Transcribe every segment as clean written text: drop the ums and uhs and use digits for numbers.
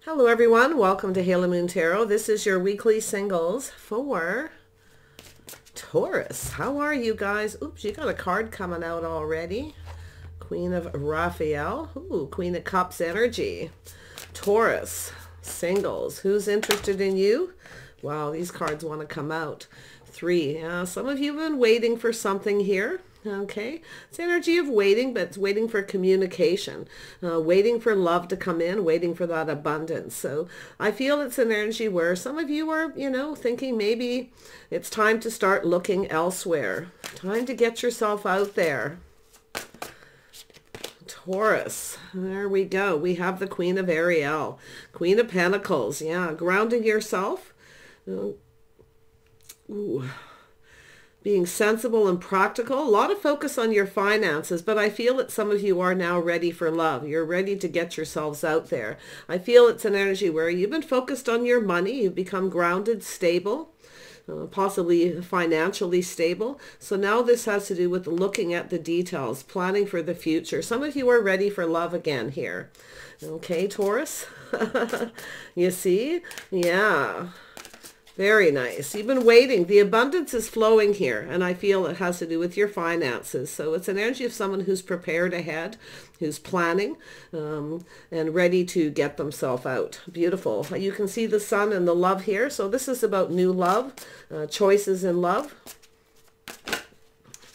Hello everyone, welcome to Halo Moon Tarot. This is your weekly singles for Taurus. How are you guys? Oops, you got a card coming out already. Queen of Raphael. Ooh, Queen of Cups energy. Taurus, singles. Who's interested in you? Wow, these cards want to come out. 3. Some of you have been waiting for something here. Okay, it's energy of waiting, but it's waiting for communication, waiting for love to come in, waiting for that abundance. So I feel it's an energy where some of you are, thinking maybe it's time to start looking elsewhere. Time to get yourself out there. Taurus, there we go. We have the Queen of Ariel, Queen of Pentacles. Yeah, grounding yourself. Ooh. Being sensible and practical. A lot of focus on your finances, but I feel that some of you are now ready for love. You're ready to get yourselves out there. I feel it's an energy where you've been focused on your money. You've become grounded, stable, possibly financially stable. So now this has to do with looking at the details, planning for the future. Some of you are ready for love again here. Okay, Taurus. You see? Yeah. Very nice. You've been waiting. The abundance is flowing here, and I feel it has to do with your finances. So it's an energy of someone who's prepared ahead, who's planning, and ready to get themselves out. Beautiful. You can see the sun and the love here. So this is about new love, choices in love.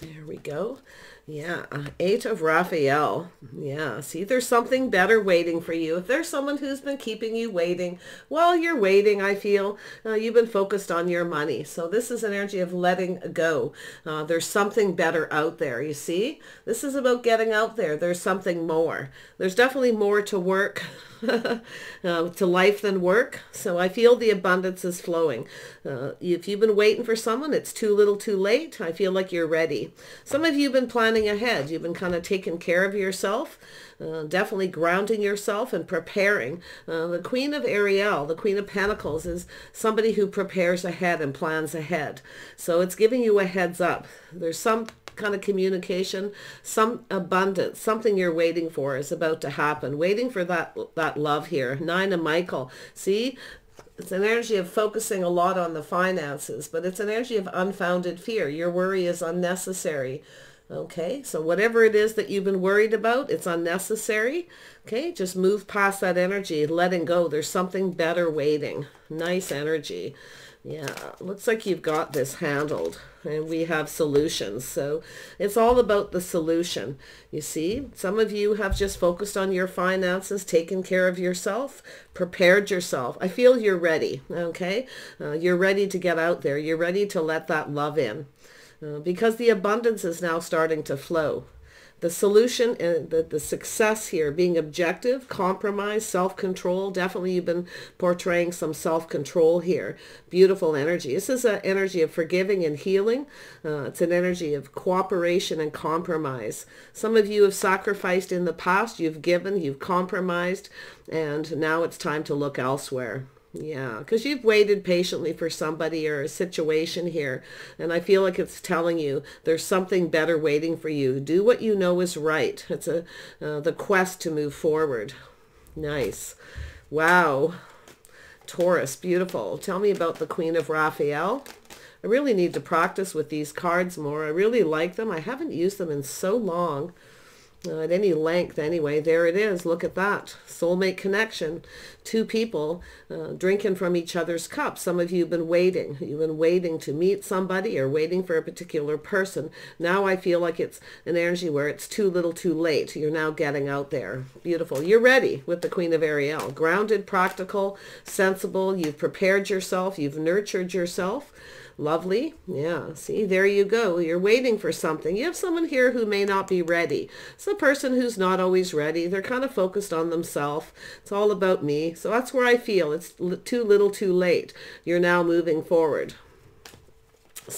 There we go. Yeah, 8 of Raphael. Yeah, see, there's something better waiting for you. If there's someone who's been keeping you waiting, while you're waiting, I feel you've been focused on your money. So this is an energy of letting go. There's something better out there, you see? This is about getting out there. There's something more. There's definitely more to work, to life than work. So I feel the abundance is flowing. If you've been waiting for someone, it's too little too late. I feel like you're ready. Some of you have been planning ahead. You've been kind of taking care of yourself, definitely grounding yourself and preparing. The Queen of Ariel, the Queen of Pentacles, is somebody who prepares ahead and plans ahead. So it's giving you a heads up. There's some kind of communication, some abundance, something you're waiting for is about to happen. Waiting for that love here. 9 of Michael. See? It's an energy of focusing a lot on the finances, but it's an energy of unfounded fear. Your worry is unnecessary. Okay, so whatever it is that you've been worried about, it's unnecessary. Okay, just move past that energy, letting go. There's something better waiting. Nice energy. Yeah, looks like you've got this handled, and we have solutions. So it's all about the solution. You see, some of you have just focused on your finances, taken care of yourself, prepared yourself. I feel you're ready, okay? You're ready to get out there. You're ready to let that love in. Because the abundance is now starting to flow. The solution and the success here being objective, compromise, self-control. Definitely you've been portraying some self-control here. Beautiful energy. This is an energy of forgiving and healing. It's an energy of cooperation and compromise. Some of you have sacrificed in the past. You've given, you've compromised, and now it's time to look elsewhere. Yeah, because you've waited patiently for somebody or a situation here, and I feel like it's telling you there's something better waiting for you. Do what you know is right. It's the quest to move forward. Nice. Wow. Taurus, beautiful. Tell me about the Queen of Raphael. I really need to practice with these cards more. I really like them. I haven't used them in so long. At any length anyway. There it is. Look at that. Soulmate connection. 2 people drinking from each other's cups. Some of you have been waiting. You've been waiting to meet somebody or waiting for a particular person. Now I feel like it's an energy where it's too little too late. You're now getting out there. Beautiful. You're ready with the Queen of Ariel. Grounded, practical, sensible. You've prepared yourself. You've nurtured yourself. Lovely. Yeah. See, there you go. You're waiting for something. You have someone here who may not be ready. It's a person who's not always ready. They're kind of focused on themselves. It's all about me. So that's where I feel it's too little too late. You're now moving forward.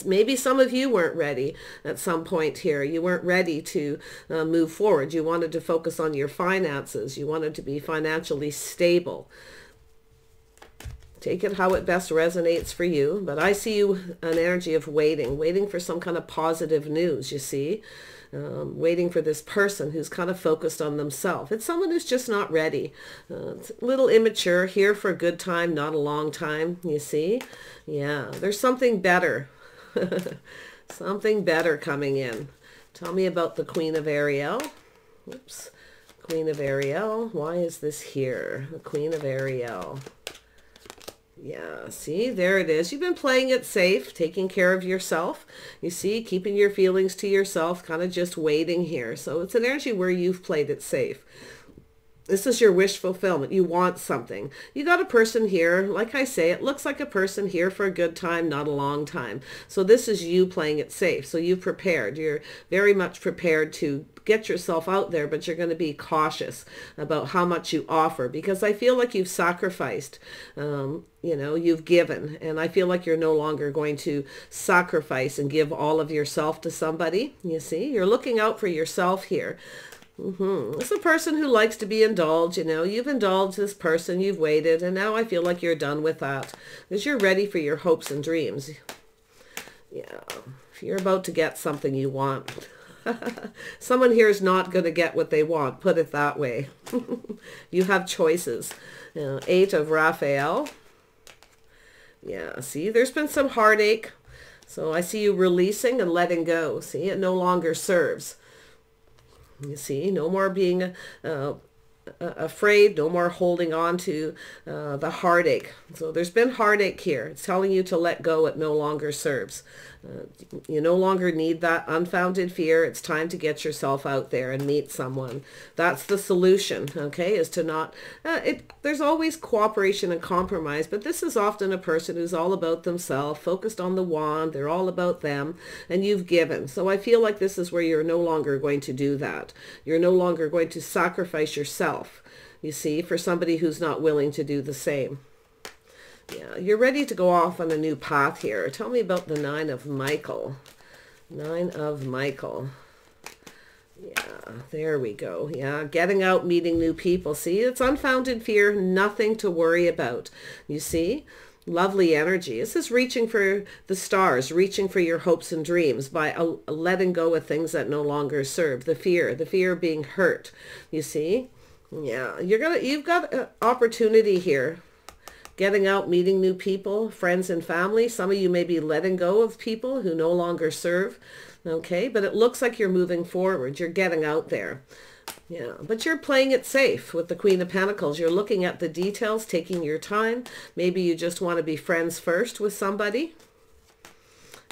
Maybe some of you weren't ready at some point here. You weren't ready to move forward. You wanted to focus on your finances. You wanted to be financially stable. Take it how it best resonates for you. But I see you an energy of waiting for some kind of positive news, you see. waiting for this person who's kind of focused on themselves. It's someone who's just not ready. It's a little immature, here for a good time, not a long time, you see? Yeah, there's something better. Something better coming in. Tell me about the Queen of Ariel. Oops. Queen of Ariel. Why is this here? The Queen of Ariel. Yeah, see, there it is. You've been playing it safe, taking care of yourself. You see, keeping your feelings to yourself, kind of just waiting here. So it's an energy where you've played it safe. This is your wish fulfillment. You want something. You got a person here, like I say, it looks like a person here for a good time, not a long time. So this is you playing it safe. So you've prepared. You're very much prepared to get yourself out there, but you're going to be cautious about how much you offer, because I feel like you've sacrificed, you know, you've given, and I feel like you're no longer going to sacrifice and give all of yourself to somebody. You see, you're looking out for yourself here. It's a person who likes to be indulged. You know, you've indulged this person, you've waited, and now I feel like you're done with that because you're ready for your hopes and dreams. Yeah, you're about to get something you want. Someone here is not going to get what they want, put it that way. You have choices. Eight of Raphael. Yeah, see, there's been some heartache. So I see you releasing and letting go. See, it no longer serves. You see, no more being afraid, no more holding on to the heartache. So there's been heartache here. It's telling you to let go. It no longer serves. You no longer need that unfounded fear. It's time to get yourself out there and meet someone. That's the solution, okay, is to not, there's always cooperation and compromise, but this is often a person who's all about themselves, focused on the wand. They're all about them, and you've given. So I feel like this is where you're no longer going to do that. You're no longer going to sacrifice yourself, you see, for somebody who's not willing to do the same. Yeah, you're ready to go off on a new path here. Tell me about the Nine of Michael. Nine of Michael. Yeah, there we go. Yeah, getting out, meeting new people. See, it's unfounded fear, nothing to worry about. You see? Lovely energy. This is reaching for the stars, reaching for your hopes and dreams by letting go of things that no longer serve. The fear of being hurt. You see? Yeah, you've got an opportunity here. Getting out, meeting new people, friends and family. Some of you may be letting go of people who no longer serve. Okay, but it looks like you're moving forward. You're getting out there. Yeah, but you're playing it safe with the Queen of Pentacles. You're looking at the details, taking your time. Maybe you just want to be friends first with somebody.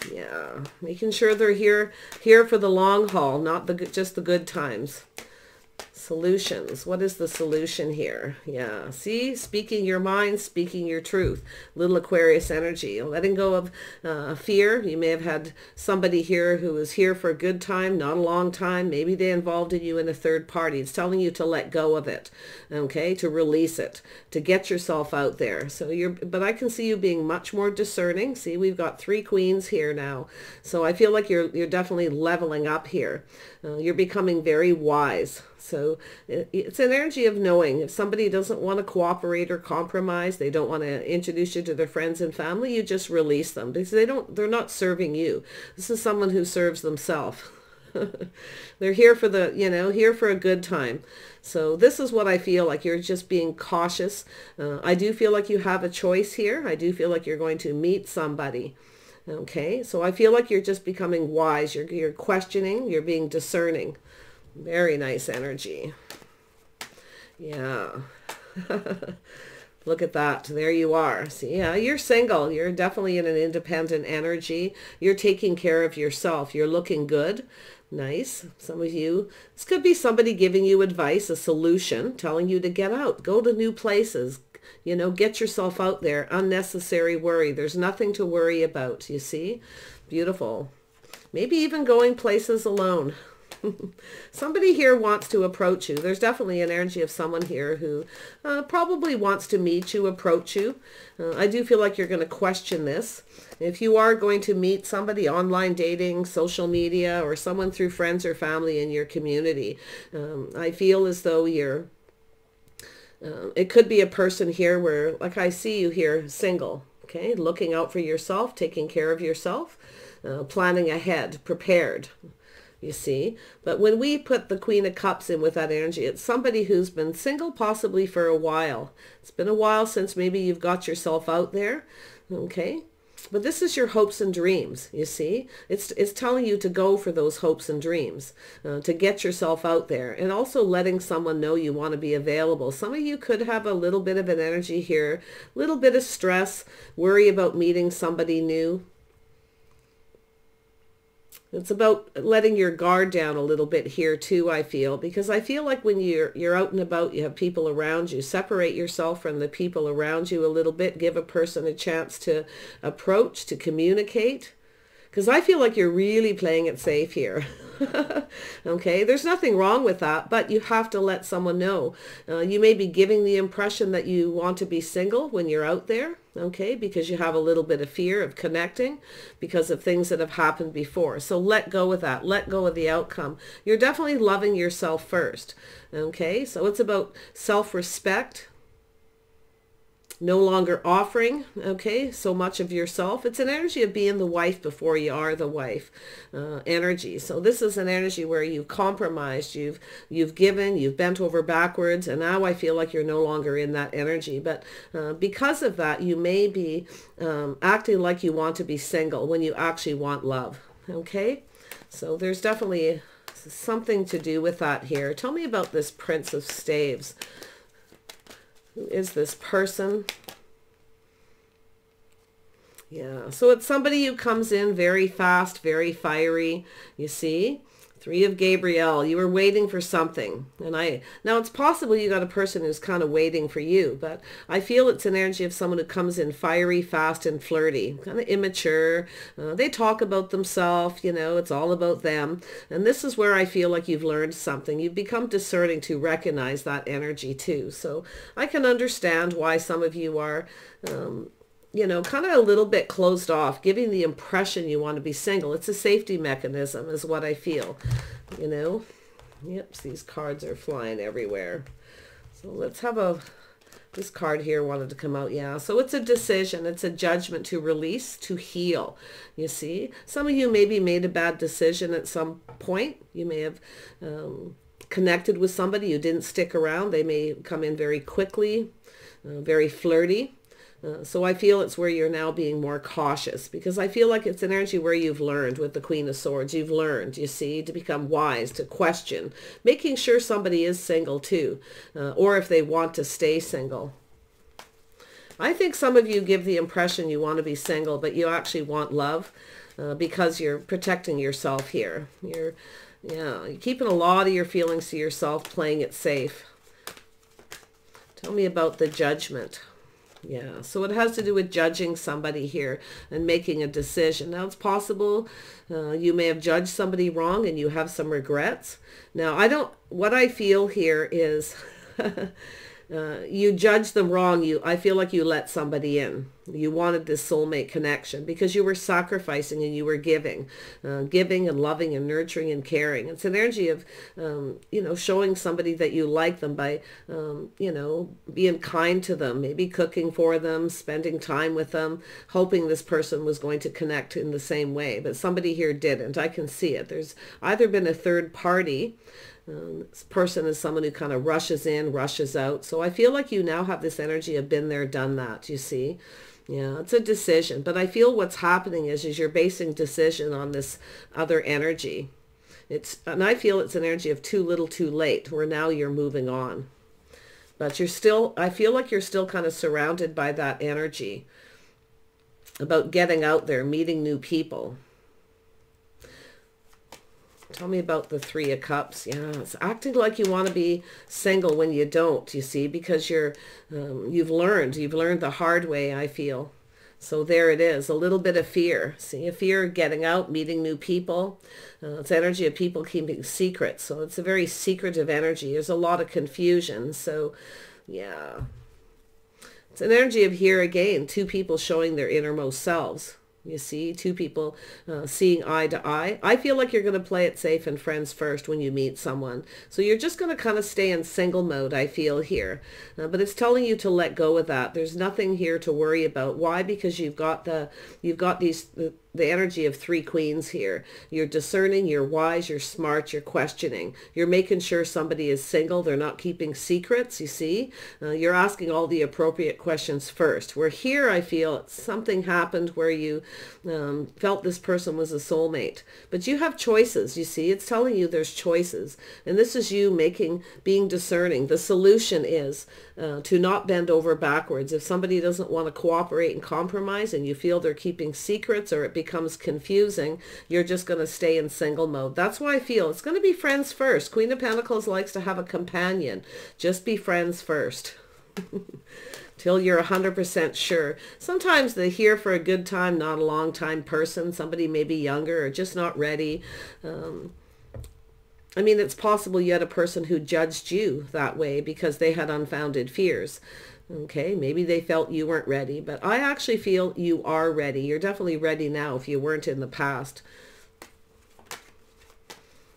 Yeah, making sure they're here for the long haul, not just the good times. Solutions. What is the solution here? Yeah. See, speaking your mind, speaking your truth. Little Aquarius energy. Letting go of fear. You may have had somebody here who was here for a good time, not a long time. Maybe they involved you in a third party. It's telling you to let go of it. Okay. To release it. To get yourself out there. So but I can see you being much more discerning. See, we've got 3 queens here now. So I feel like you're definitely leveling up here. You're becoming very wise. So it's an energy of knowing if somebody doesn't want to cooperate or compromise, they don't want to introduce you to their friends and family, you just release them because they're not serving you. This is someone who serves themselves. They're here for here for a good time. So this is what I feel like. You're just being cautious. I do feel like you have a choice here. I do feel like you're going to meet somebody. Okay, so I feel like you're just becoming wise. You're questioning, you're being discerning. Very nice energy. Yeah. Look at that. There you are. See, yeah, you're single. You're definitely in an independent energy. You're taking care of yourself. You're looking good. Nice. Some of you, this could be somebody giving you advice, a solution, telling you to get out, go to new places, get yourself out there. Unnecessary worry. There's nothing to worry about. You see? Beautiful. Maybe even going places alone. Somebody here wants to approach you. There's definitely an energy of someone here who probably wants to meet you, approach you. I do feel like you're going to question this. If you are going to meet somebody, online dating, social media, or someone through friends or family in your community, I feel as though it could be a person here where, like I see you here, single, okay, looking out for yourself, taking care of yourself, planning ahead, prepared. you see. But when we put the Queen of Cups in with that energy, it's somebody who's been single possibly for a while. It's been a while since maybe you've got yourself out there, okay? But this is your hopes and dreams, you see. It's telling you to go for those hopes and dreams, to get yourself out there, and also letting someone know you want to be available. Some of you could have a little bit of an energy here, a little bit of stress, worry about meeting somebody new. It's about letting your guard down a little bit here too, I feel, because I feel like when you're out and about, you have people around you, separate yourself from the people around you a little bit, give a person a chance to approach, to communicate, because I feel like you're really playing it safe here. Okay, there's nothing wrong with that, but you have to let someone know. You may be giving the impression that you want to be single when you're out there, okay, because you have a little bit of fear of connecting because of things that have happened before. So let go of that. Let go of the outcome. You're definitely loving yourself first, okay? So it's about self-respect. No longer offering, okay, so much of yourself. It's an energy of being the wife before you are the wife energy. So this is an energy where you've compromised, you've given, you've bent over backwards, and now I feel like you're no longer in that energy. But because of that, you may be acting like you want to be single when you actually want love, okay? So there's definitely something to do with that here. Tell me about this Prince of Staves. Who is this person? Yeah, so it's somebody who comes in very fast, very fiery, you see. Three of Gabriel, you were waiting for something. Now it's possible you got a person who's kind of waiting for you, but I feel it's an energy of someone who comes in fiery, fast, and flirty, kind of immature. They talk about themselves, you know, it's all about them. And this is where I feel like you've learned something. You've become discerning to recognize that energy too. So I can understand why some of you are, you know, kind of a little bit closed off, giving the impression you want to be single. It's a safety mechanism is what I feel, you know. Yep, these cards are flying everywhere. So let's have this card here wanted to come out. Yeah, so it's a decision. It's a judgment to release, to heal, you see. Some of you maybe made a bad decision at some point. You may have connected with somebody who didn't stick around. They may come in very quickly, very flirty. So I feel it's where you're now being more cautious, because I feel like it's an energy where you've learned with the Queen of Swords. You've learned, you see, to become wise, to question, making sure somebody is single too, or if they want to stay single. I think some of you give the impression you want to be single, but you actually want love because you're protecting yourself here. You're keeping a lot of your feelings to yourself, playing it safe. Tell me about the Judgment. Yeah, so it has to do with judging somebody here and making a decision. Now, it's possible you may have judged somebody wrong and you have some regrets. Now, what I feel here is you judged them wrong. I feel like you let somebody in. You wanted this soulmate connection because you were sacrificing and you were giving and loving and nurturing and caring. It's an energy of, you know, showing somebody that you like them by, you know, being kind to them, maybe cooking for them, spending time with them, hoping this person was going to connect in the same way. But somebody here didn't. I can see it. There's either been a third party. This person is someone who kind of rushes in, rushes out. So I feel like you now have this energy of been there, done that, you see. Yeah, it's a decision. But I feel what's happening is you're basing decision on this other energy. And I feel it's an energy of too little too late, where now you're moving on. But I feel like you're still kind of surrounded by that energy about getting out there, meeting new people. Tell me about the Three of Cups. Yeah, it's acting like you want to be single when you don't, you see, because you've learned the hard way, I feel. So there it is, a little bit of fear. See, a fear of getting out, meeting new people. It's energy of people keeping secrets. So it's a very secretive energy. There's a lot of confusion. So, yeah. It's an energy of here again, two people showing their innermost selves. You see, two people seeing eye to eye. I feel like you're going to play it safe and friends first when you meet someone. So you're just going to kind of stay in single mode, I feel here. But it's telling you to let go of that. There's nothing here to worry about. Why? Because you've got the energy of three queens here. You're discerning, you're wise, you're smart, you're questioning. You're making sure somebody is single. They're not keeping secrets, you see. You're asking all the appropriate questions first. Where here I feel something happened where you felt this person was a soulmate. But you have choices, you see. It's telling you there's choices. And this is you being discerning. The solution is to not bend over backwards. If somebody doesn't want to cooperate and compromise and you feel they're keeping secrets or it becomes confusing, you're just going to stay in single mode. That's why I feel it's going to be friends first. Queen of Pentacles likes to have a companion. Just be friends first. Till you're 100% sure. Sometimes they're here for a good time, not a long time person. Somebody maybe younger or just not ready. I mean, it's possible you had a person who judged you that way because they had unfounded fears. Okay, maybe they felt you weren't ready, but I actually feel you are ready. You're definitely ready now if you weren't in the past.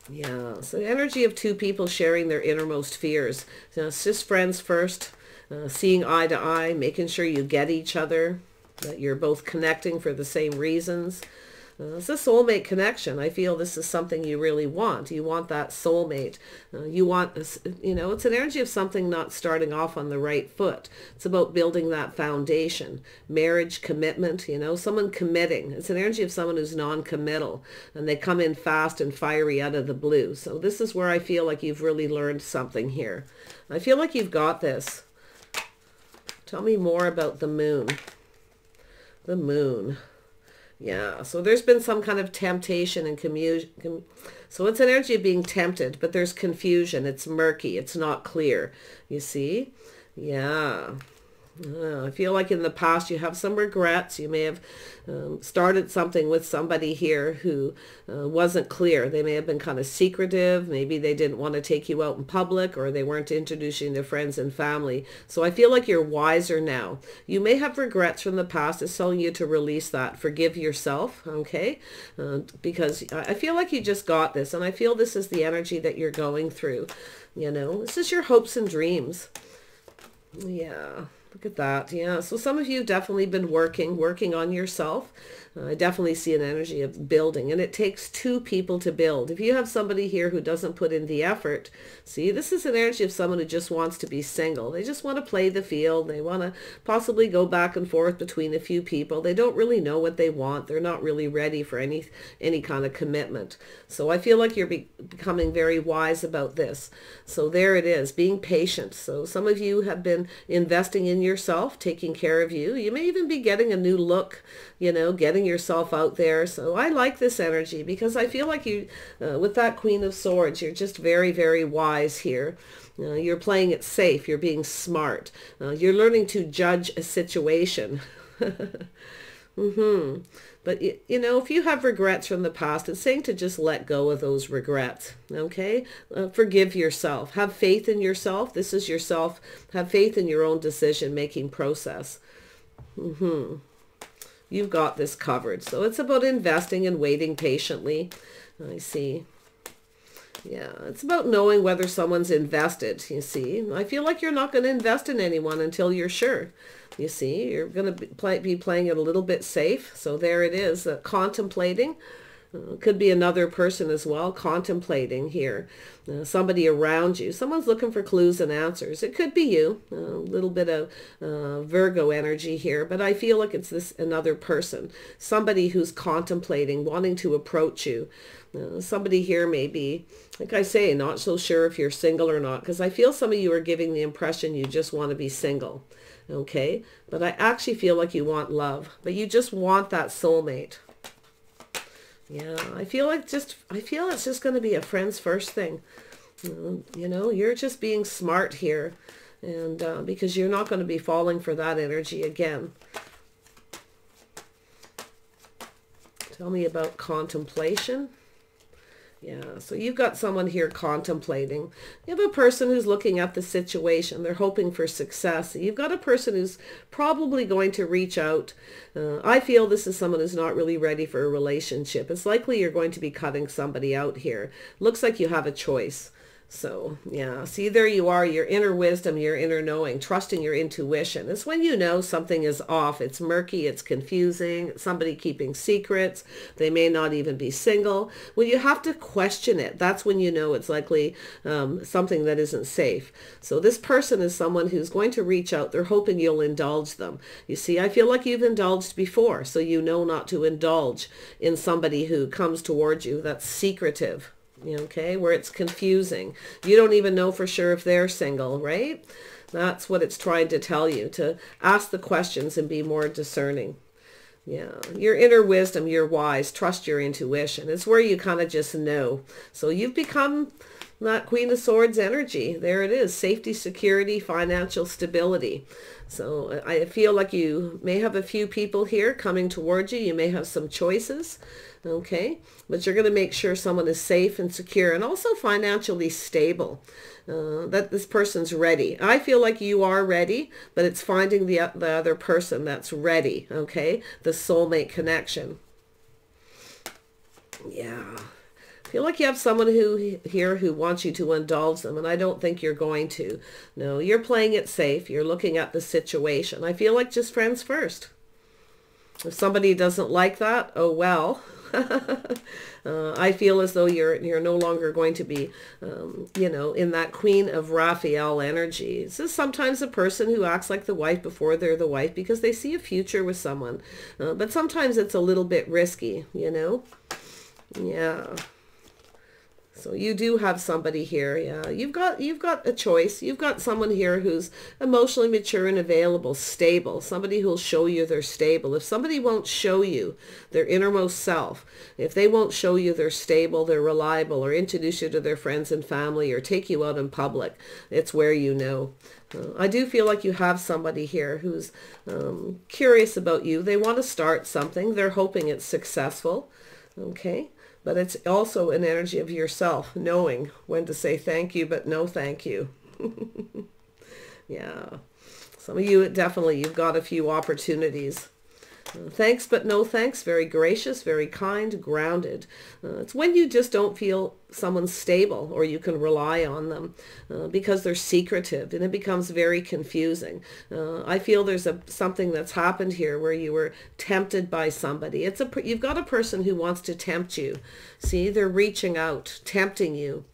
Yeah, so the energy of two people sharing their innermost fears. So it's just friends first, seeing eye to eye, making sure you get each other, that you're both connecting for the same reasons. It's a soulmate connection. I feel this is something you really want. You want that soulmate. You want this, you know, it's an energy of something not starting off on the right foot. It's about building that foundation. Marriage, commitment, you know, someone committing. It's an energy of someone who's non-committal and they come in fast and fiery out of the blue. So this is where I feel like you've really learned something here. I feel like you've got this. Tell me more about the moon. The moon. Yeah, so there's been some kind of temptation and so it's an energy of being tempted, but there's confusion. It's murky. It's not clear. You see? Yeah. I feel like in the past you have some regrets. You may have started something with somebody here who wasn't clear. They may have been kind of secretive. Maybe they didn't want to take you out in public, or they weren't introducing to friends and family. So I feel like you're wiser now. You may have regrets from the past. It's telling you to release that. Forgive yourself, okay? Because I feel like you just got this, and I feel this is the energy that you're going through. You know, this is your hopes and dreams. Yeah. Look at that. Yeah. So some of you definitely been working on yourself. I definitely see an energy of building, and it takes two people to build. If you have somebody here who doesn't put in the effort, see, this is an energy of someone who just wants to be single. They just want to play the field. They want to possibly go back and forth between a few people. They don't really know what they want. They're not really ready for any kind of commitment. So I feel like you're becoming very wise about this. So there it is, being patient. So some of you have been investing in yourself, taking care of you. You may even be getting a new look, you know, getting yourself out there. So I like this energy because I feel like you, with that Queen of Swords, you're just very, very wise here. You're playing it safe. You're being smart. You're learning to judge a situation. But, you know, if you have regrets from the past, it's saying to just let go of those regrets, okay? Forgive yourself. Have faith in yourself. This is yourself. Have faith in your own decision-making process. You've got this covered. So it's about investing and waiting patiently. I see. Yeah, it's about knowing whether someone's invested, you see. I feel like you're not going to invest in anyone until you're sure. You see, you're going to be playing it a little bit safe. So there it is, contemplating. Could be another person as well, contemplating here. Somebody around you. Someone's looking for clues and answers. It could be you. A little bit of Virgo energy here. But I feel like it's another person. Somebody who's contemplating, wanting to approach you. Somebody here may be, like I say, not so sure if you're single or not. Because I feel some of you are giving the impression you just want to be single. Okay? But I actually feel like you want love. But you just want that soulmate. Yeah, I feel it's just going to be a friends first thing. You know, you're just being smart here. And because you're not going to be falling for that energy again. Tell me about contemplation. Yeah, so you've got someone here contemplating. You have a person who's looking at the situation. They're hoping for success. You've got a person who's probably going to reach out. I feel this is someone who's not really ready for a relationship. It's likely you're going to be cutting somebody out here. Looks like you have a choice. So, yeah, see, there you are, your inner wisdom, your inner knowing, trusting your intuition. It's when you know something is off. It's murky, it's confusing, somebody keeping secrets. They may not even be single. When you have to question it, that's when you know it's likely something that isn't safe. So this person is someone who's going to reach out. They're hoping you'll indulge them. You see, I feel like you've indulged before, so you know not to indulge in somebody who comes towards you that's secretive. Okay, where it's confusing. You don't even know for sure if they're single, right? That's what it's trying to tell you, to ask the questions and be more discerning. Yeah, your inner wisdom, you're wise, trust your intuition. It's where you kind of just know. So you've become that Queen of Swords energy. There it is, safety, security, financial stability. So I feel like you may have a few people here coming towards you. You may have some choices. Okay, but you're going to make sure someone is safe and secure and also financially stable, that this person's ready. I feel like you are ready, but it's finding the other person that's ready, okay, the soulmate connection. Yeah, I feel like you have someone who wants you to indulge them, and I don't think you're going to. No, you're playing it safe. You're looking at the situation. I feel like just friends first. If somebody doesn't like that, oh well. I feel as though you're no longer going to be, in that Queen of Raphael energy. This is sometimes a person who acts like the wife before they're the wife because they see a future with someone. But sometimes it's a little bit risky, Yeah. So you do have somebody here. Yeah, you've got a choice. You've got someone here who's emotionally mature and available, stable, somebody who'll show you they're stable. If somebody won't show you their innermost self, if they won't show you they're stable, they're reliable, or introduce you to their friends and family, or take you out in public, it's where you know. I do feel like you have somebody here who's curious about you. They want to start something. They're hoping it's successful. Okay. But it's also an energy of yourself, knowing when to say thank you, but no thank you. Yeah. Some of you, you've got a few opportunities. Thanks, but no thanks. Very gracious, very kind, grounded. It's when you just don't feel someone's stable or you can rely on them because they're secretive, and it becomes very confusing. I feel there's something that's happened here where you were tempted by somebody. You've got a person who wants to tempt you. See, they're reaching out, tempting you.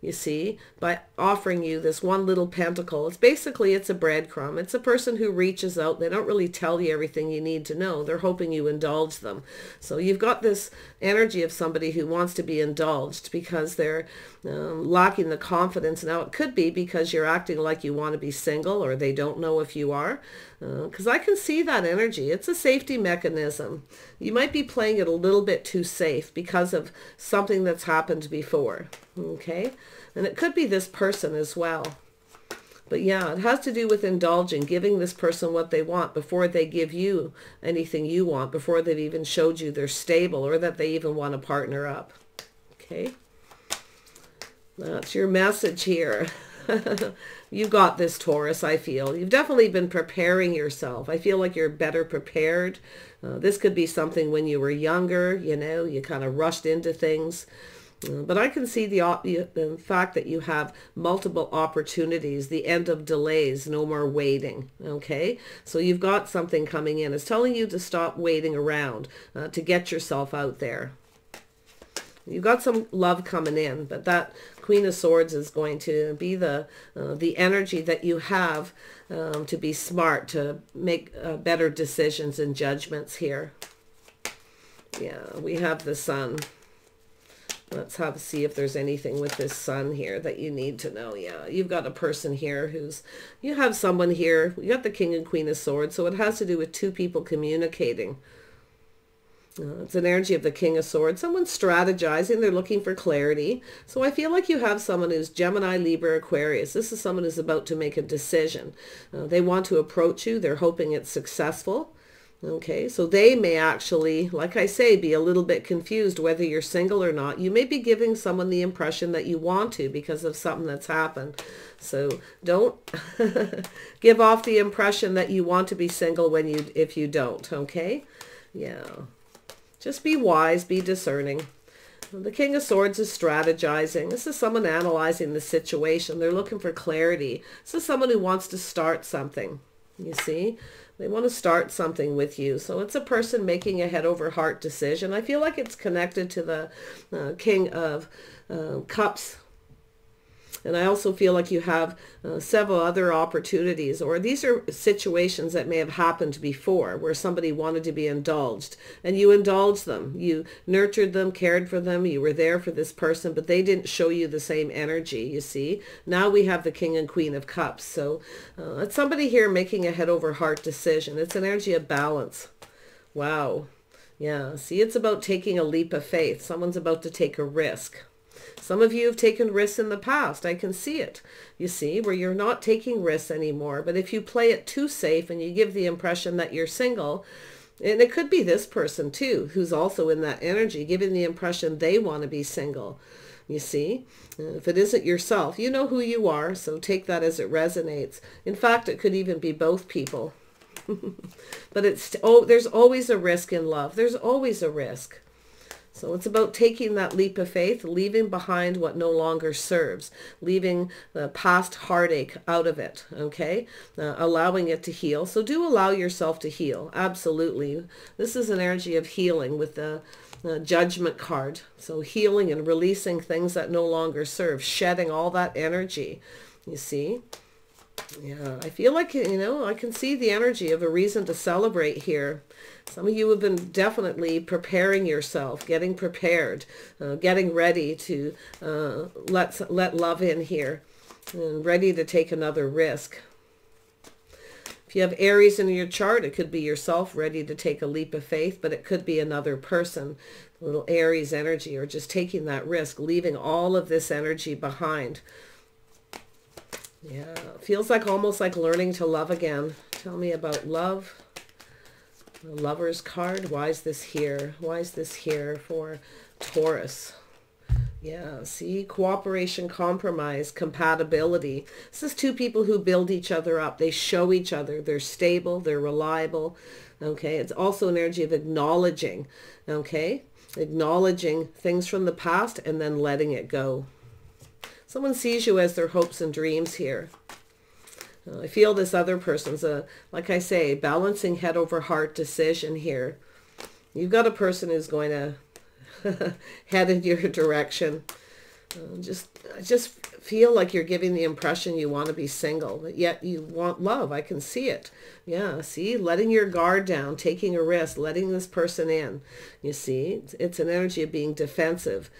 You see, by offering you this one little pentacle. It's a breadcrumb. It's a person who reaches out. They don't really tell you everything you need to know. They're hoping you indulge them. So you've got this energy of somebody who wants to be indulged because they're lacking the confidence. Now, it could be because you're acting like you want to be single, or they don't know if you are. Because I can see that energy. It's a safety mechanism. You might be playing it a little bit too safe because of something that's happened before. Okay? And it could be this person as well. But yeah, it has to do with indulging, giving this person what they want before they give you anything you want, before they've even showed you they're stable or that they even want to partner up. Okay? That's your message here. You got this, Taurus, I feel. You've definitely been preparing yourself. I feel like you're better prepared. This could be something when you were younger, you kind of rushed into things. But I can see the fact that you have multiple opportunities, the end of delays, no more waiting, okay? So you've got something coming in. It's telling you to stop waiting around, to get yourself out there. You've got some love coming in, but that Queen of Swords is going to be the energy that you have to be smart, to make better decisions and judgments here. Yeah, we have the Sun. Let's see if there's anything with this Sun here that you need to know. Yeah, you've got a person here you have someone here. You got the King and Queen of Swords, so it has to do with two people communicating. It's an energy of the King of Swords. Someone's strategizing. They're looking for clarity. So I feel like you have someone who's Gemini, Libra, Aquarius. This is someone who's about to make a decision. They want to approach you. They're hoping it's successful. Okay, so they may actually, like I say, be a little bit confused whether you're single or not. You may be giving someone the impression that you want to because of something that's happened. So don't give off the impression that you want to be single if you don't, okay? Yeah. Just be wise, be discerning. The King of Swords is strategizing. This is someone analyzing the situation. They're looking for clarity. This is someone who wants to start something, you see? They want to start something with you. So it's a person making a head over heart decision. I feel like it's connected to the King of Cups. And I also feel like you have several other opportunities, or these are situations that may have happened before where somebody wanted to be indulged and you indulged them. You nurtured them, cared for them. You were there for this person, but they didn't show you the same energy, you see. Now we have the King and Queen of Cups. So it's somebody here making a head over heart decision. It's an energy of balance. Wow. Yeah. See, it's about taking a leap of faith. Someone's about to take a risk. Some of you have taken risks in the past. I can see it, you see, where you're not taking risks anymore. But if you play it too safe and you give the impression that you're single, and it could be this person too, who's also in that energy, giving the impression they want to be single, you see. If it isn't yourself, you know who you are, so take that as it resonates. In fact, it could even be both people. But there's always a risk in love. There's always a risk. So it's about taking that leap of faith, leaving behind what no longer serves, leaving the past heartache out of it, okay? Allowing it to heal. So do allow yourself to heal, absolutely. This is an energy of healing with the Judgment card. So healing and releasing things that no longer serve, shedding all that energy, you see? Yeah, I feel like, you know, I can see the energy of a reason to celebrate here. Some of you have been definitely preparing yourself, getting prepared, getting ready to let love in here, and ready to take another risk. If you have Aries in your chart, it could be yourself ready to take a leap of faith, but it could be another person, a little Aries energy, or just taking that risk, leaving all of this energy behind. Yeah, feels like almost like learning to love again. Tell me about love. The Lover's card. Why is this here? Why is this here for Taurus? Yeah, see, cooperation, compromise, compatibility. This is two people who build each other up. They show each other. They're stable. They're reliable. Okay, it's also an energy of acknowledging. Okay, acknowledging things from the past and then letting it go. Someone sees you as their hopes and dreams here. I feel this other person's like I say, balancing head over heart decision here. You've got a person who's going to head in your direction. I just feel like you're giving the impression you want to be single, but yet you want love. I can see it. Yeah, see, letting your guard down, taking a risk, letting this person in. You see, it's an energy of being defensive,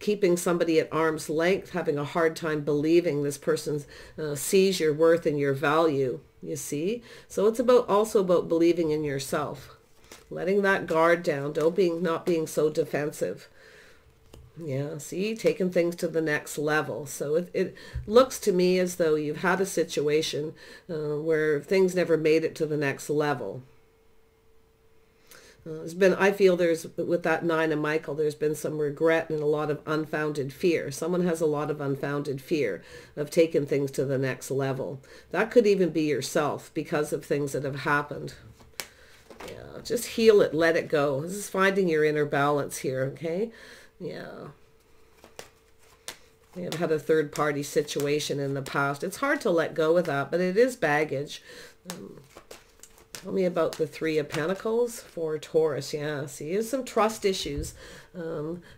keeping somebody at arm's length, having a hard time believing this person sees your worth and your value. You see, so it's also about believing in yourself, letting that guard down, not being so defensive. Yeah, see, taking things to the next level. So it looks to me as though you've had a situation where things never made it to the next level. I feel with that Nine of Michael, there's been some regret and a lot of unfounded fear. Someone has a lot of unfounded fear of taking things to the next level. That could even be yourself because of things that have happened. Yeah, just heal it, let it go. This is finding your inner balance here, okay? Yeah. You have had a third-party situation in the past. It's hard to let go of that, but it is baggage. Tell me about the Three of Pentacles for Taurus. Yeah, see, there's some trust issues,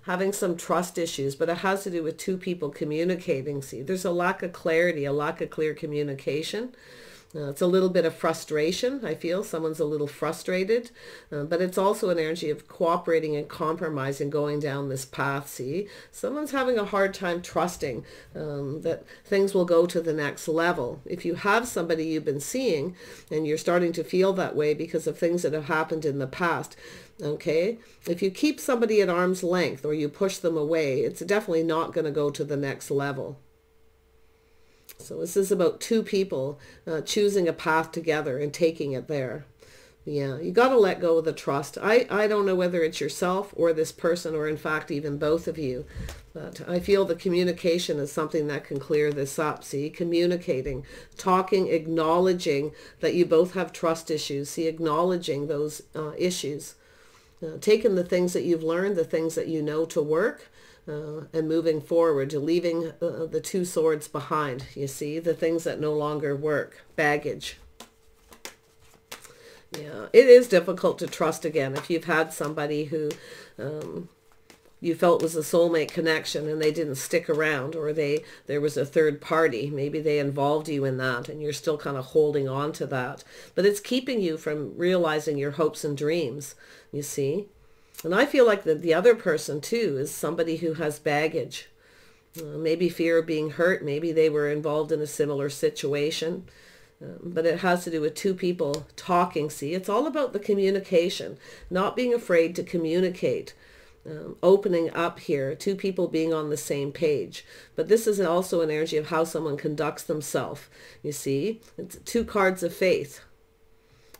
having some trust issues, but it has to do with two people communicating. See, there's a lack of clarity, a lack of clear communication. It's a little bit of frustration. I feel someone's a little frustrated, but it's also an energy of cooperating and compromising, going down this path. See, someone's having a hard time trusting that things will go to the next level. If you have somebody you've been seeing and you're starting to feel that way because of things that have happened in the past, okay, if you keep somebody at arm's length or you push them away, it's definitely not going to go to the next level. So this is about two people choosing a path together and taking it there. Yeah, you got to let go of the trust. I don't know whether it's yourself or this person, or in fact even both of you. But I feel the communication is something that can clear this up. See, communicating, talking, acknowledging that you both have trust issues. See, acknowledging those issues. Taking the things that you've learned, the things that you know to work, and moving forward, leaving the two swords behind. You see, the things that no longer work. Baggage. Yeah, it is difficult to trust again. If you've had somebody who you felt was a soulmate connection and they didn't stick around, or there was a third party, maybe they involved you in that and you're still kind of holding on to that. But it's keeping you from realizing your hopes and dreams, you see. And I feel like the other person too is somebody who has baggage. Maybe fear of being hurt. Maybe they were involved in a similar situation. But it has to do with two people talking. See, it's all about the communication, not being afraid to communicate, opening up here, two people being on the same page. But this is also an energy of how someone conducts themselves. You see, it's two cards of faith.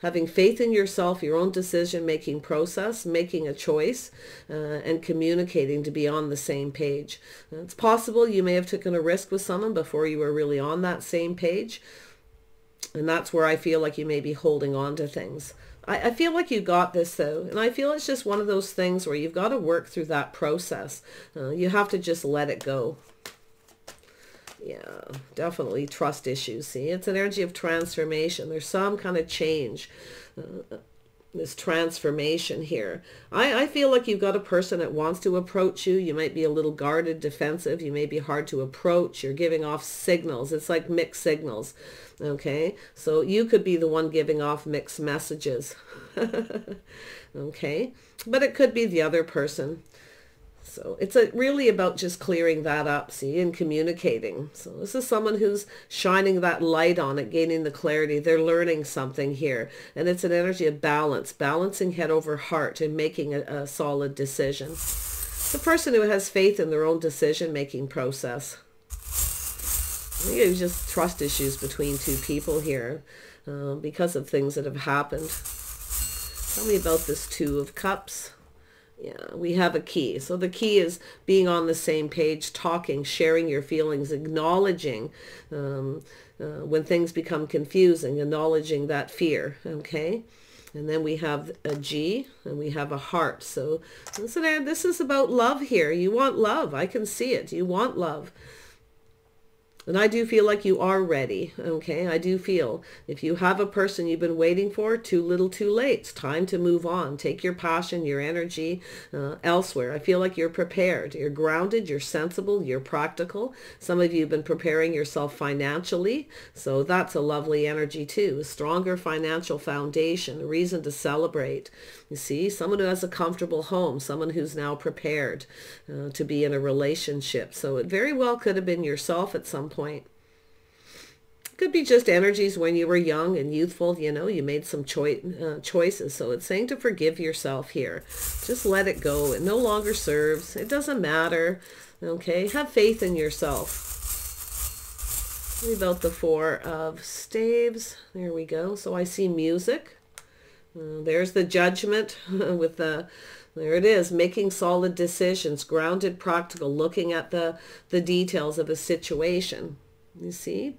Having faith in yourself, your own decision-making process, making a choice, and communicating to be on the same page. It's possible you may have taken a risk with someone before you were really on that same page. And that's where I feel like you may be holding on to things. I feel like you got this though. And I feel it's just one of those things where you've got to work through that process. You have to just let it go. Yeah, definitely trust issues. See, it's an energy of transformation. There's some kind of change. This transformation here. I feel like you've got a person that wants to approach you. You might be a little guarded, defensive. You may be hard to approach. You're giving off signals. It's like mixed signals. Okay, so you could be the one giving off mixed messages. Okay, but it could be the other person. So it's really about just clearing that up, see, and communicating. So this is someone who's shining that light on it, gaining the clarity. They're learning something here. And it's an energy of balance, balancing head over heart and making a solid decision. It's a person who has faith in their own decision-making process. I think it's just trust issues between two people here because of things that have happened. Tell me about this Two of Cups. Yeah, we have a key. So the key is being on the same page, talking, sharing your feelings, acknowledging when things become confusing, acknowledging that fear, okay? And then we have a G and we have a heart. So this is about love here. You want love. I can see it. You want love. And I do feel like you are ready, okay? I do feel if you have a person you've been waiting for, too little too late. It's time to move on. Take your passion, your energy elsewhere. I feel like you're prepared. You're grounded, you're sensible, you're practical. Some of you have been preparing yourself financially, so that's a lovely energy too. A stronger financial foundation, a reason to celebrate. You see, someone who has a comfortable home, someone who's now prepared to be in a relationship. So it very well could have been yourself at some point. Could be just energies when you were young and youthful, you know, you made some choices. So it's saying to forgive yourself here. Just let it go. It no longer serves. It doesn't matter. Okay, have faith in yourself. What about the Four of Staves? There we go. So I see music. There's the Judgment with the, there it is, making solid decisions, grounded, practical, looking at the details of a situation. You see?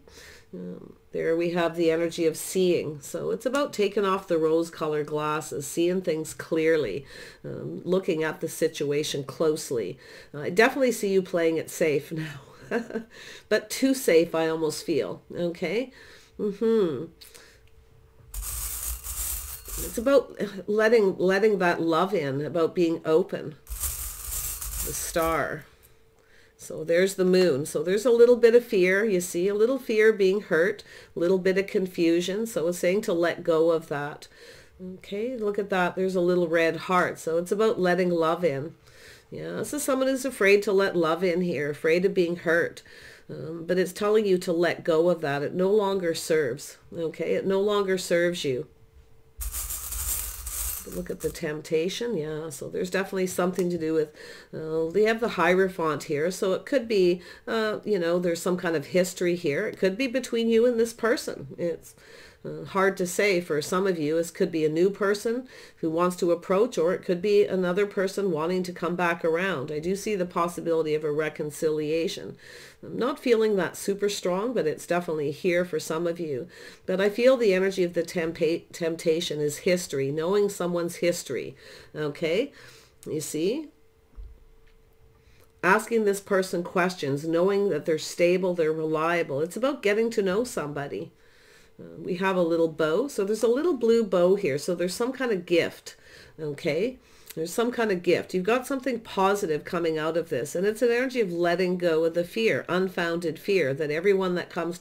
There we have the energy of seeing. So it's about taking off the rose-colored glasses, seeing things clearly, looking at the situation closely. I definitely see you playing it safe now. But too safe, I almost feel. Okay? It's about letting that love in, about being open. The Star. So there's the Moon. So there's a little bit of fear. You see, a little fear being hurt, a little bit of confusion. So it's saying to let go of that. Okay, look at that. There's a little red heart. So it's about letting love in. Yeah, this is someone who's afraid to let love in here, afraid of being hurt. But it's telling you to let go of that. It no longer serves. Okay, it no longer serves you. Look at the Temptation. Yeah, so there's definitely something to do with, they have the Hierophant here. So it could be, you know, there's some kind of history here. It could be between you and this person. It's Hard to say for some of you. This could be a new person who wants to approach, or it could be another person wanting to come back around. I do see the possibility of a reconciliation. I'm not feeling that super strong, but it's definitely here for some of you. But I feel the energy of the temptation is history, knowing someone's history. Okay, you see? Asking this person questions, knowing that they're stable, they're reliable. It's about getting to know somebody. We have a little bow. So there's a little blue bow here. So there's some kind of gift. Okay. There's some kind of gift. You've got something positive coming out of this. And it's an energy of letting go of the fear, unfounded fear, that everyone that comes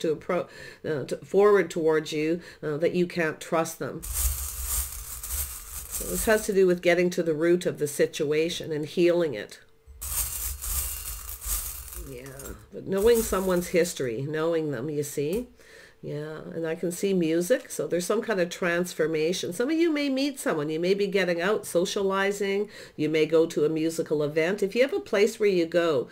forward towards you, that you can't trust them. So this has to do with getting to the root of the situation and healing it. Yeah. But knowing someone's history, knowing them, you see? Yeah, and I can see music. So there's some kind of transformation. Some of you may meet someone. You may be getting out, socializing. You may go to a musical event. If you have a place where you go,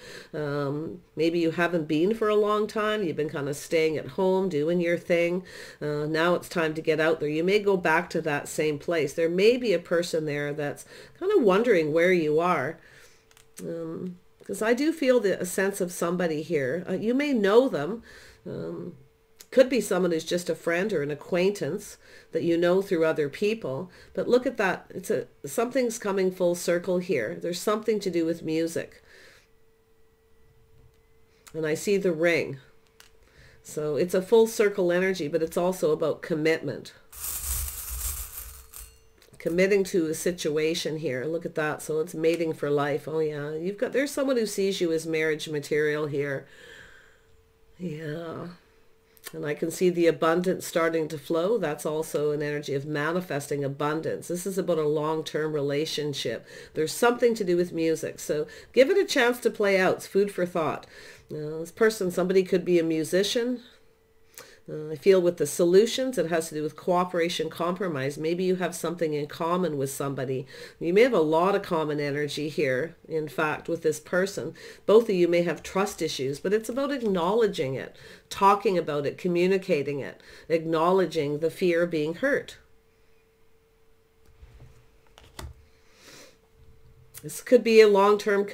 maybe you haven't been for a long time. You've been kind of staying at home, doing your thing. Now it's time to get out there. You may go back to that same place. There may be a person there that's kind of wondering where you are. Because I do feel a sense of somebody here. You may know them. Could be someone who's just a friend or an acquaintance that you know through other people. But look at that. Something's coming full circle here. There's something to do with music. And I see the ring. So it's a full circle energy, but it's also about commitment. Committing to a situation here. Look at that. So it's mating for life. Oh yeah. There's someone who sees you as marriage material here. Yeah. And I can see the abundance starting to flow. That's also an energy of manifesting abundance. This is about a long-term relationship. There's something to do with music. So give it a chance to play out. It's food for thought. This person, somebody could be a musician. I feel with the solutions, it has to do with cooperation, compromise. Maybe you have something in common with somebody. You may have a lot of common energy here, in fact, with this person. Both of you may have trust issues, but it's about acknowledging it, talking about it, communicating it, acknowledging the fear of being hurt. This could be a long-term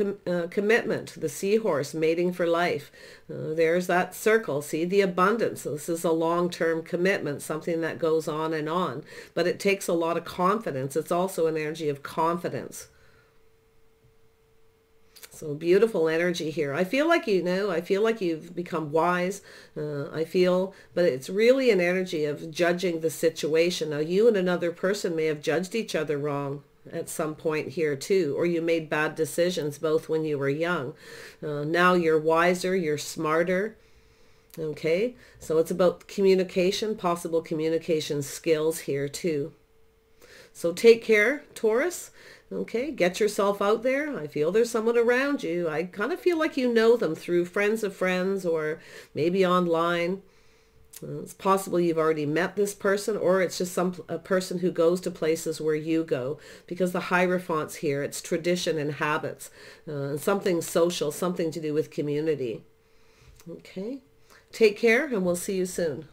commitment, the seahorse, mating for life. There's that circle. See the abundance. So this is a long-term commitment, something that goes on. But it takes a lot of confidence. It's also an energy of confidence. So beautiful energy here. I feel like I feel like you've become wise. But it's really an energy of judging the situation. Now you and another person may have judged each other wrong at some point here too, or you made bad decisions both when you were young. Now you're wiser, you're smarter. Okay, so it's about communication, possible communication skills here too. So take care, Taurus. Okay, get yourself out there. I feel there's someone around you. I kind of feel like you know them through friends of friends or maybe online. It's possible you've already met this person, or it's just a person who goes to places where you go, because the Hierophant's here. It's tradition and habits, something social, something to do with community. Okay, take care, and we'll see you soon.